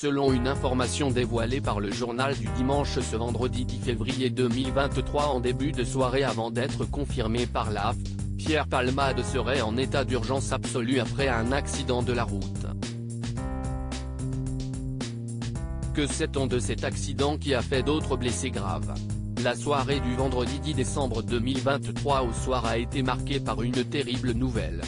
Selon une information dévoilée par le journal du dimanche ce vendredi 10 février 2023 en début de soirée avant d'être confirmé par l'AFP, Pierre Palmade serait en état d'urgence absolue après un accident de la route. Que sait-on de cet accident qui a fait d'autres blessés graves? La soirée du vendredi 10 décembre 2023 au soir a été marquée par une terrible nouvelle.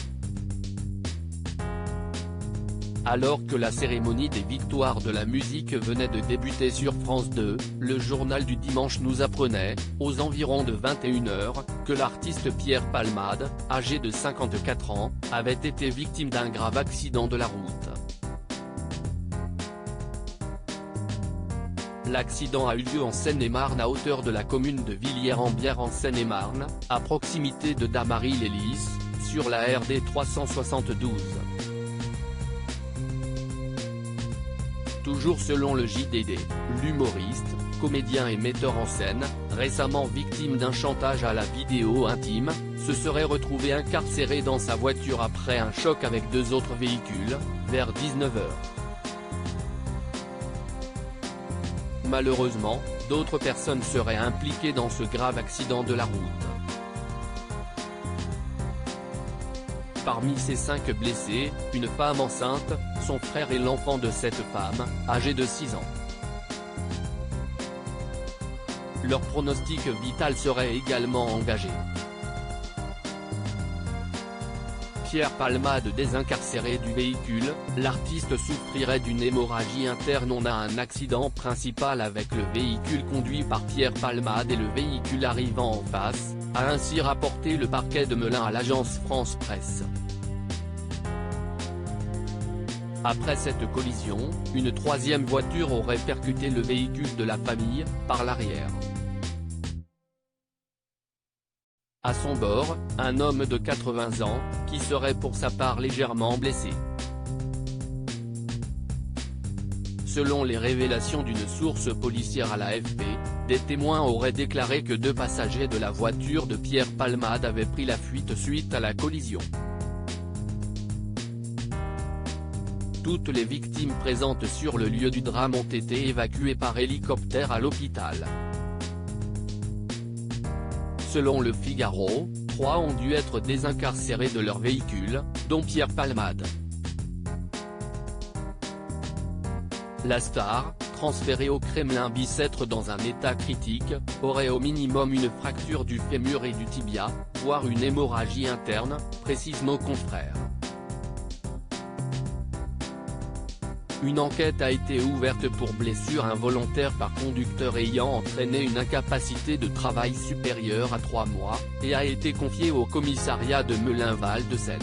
Alors que la cérémonie des victoires de la musique venait de débuter sur France 2, le journal du dimanche nous apprenait, aux environs de 21 h, que l'artiste Pierre Palmade, âgé de 54 ans, avait été victime d'un grave accident de la route. L'accident a eu lieu en Seine-et-Marne à hauteur de la commune de Villiers-en-Bière en Seine-et-Marne, à proximité de Damary-les-Lys, sur la RD 372. Toujours selon le JDD, l'humoriste, comédien et metteur en scène, récemment victime d'un chantage à la vidéo intime, se serait retrouvé incarcéré dans sa voiture après un choc avec deux autres véhicules, vers 19 h. Malheureusement, d'autres personnes seraient impliquées dans ce grave accident de la route. Parmi ces 5 blessés, une femme enceinte, son frère et l'enfant de cette femme, âgé de 6 ans. Leur pronostic vital serait également engagé. Pierre Palmade désincarcéré du véhicule, l'artiste souffrirait d'une hémorragie interne. On a un accident principal avec le véhicule conduit par Pierre Palmade et le véhicule arrivant en face, a ainsi rapporté le parquet de Melun à l'agence France Presse. Après cette collision, une troisième voiture aurait percuté le véhicule de la famille, par l'arrière. À son bord, un homme de 80 ans, qui serait pour sa part légèrement blessé. Selon les révélations d'une source policière à l'AFP, des témoins auraient déclaré que 2 passagers de la voiture de Pierre Palmade avaient pris la fuite suite à la collision. Toutes les victimes présentes sur le lieu du drame ont été évacuées par hélicoptère à l'hôpital. Selon Le Figaro, 3 ont dû être désincarcérés de leur véhicule, dont Pierre Palmade. La star, transférée au Kremlin Bicêtre dans un état critique, aurait au minimum une fracture du fémur et du tibia, voire une hémorragie interne, précise nos confrères. Une enquête a été ouverte pour blessure involontaire par conducteur ayant entraîné une incapacité de travail supérieure à 3 mois, et a été confiée au commissariat de Melun-Val de Seine.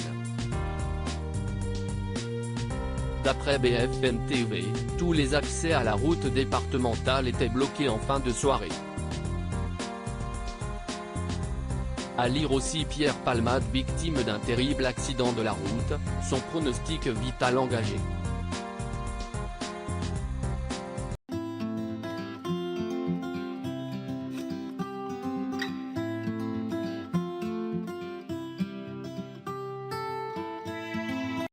D'après BFM TV, tous les accès à la route départementale étaient bloqués en fin de soirée. À lire aussi Pierre Palmade victime d'un terrible accident de la route, son pronostic vital engagé.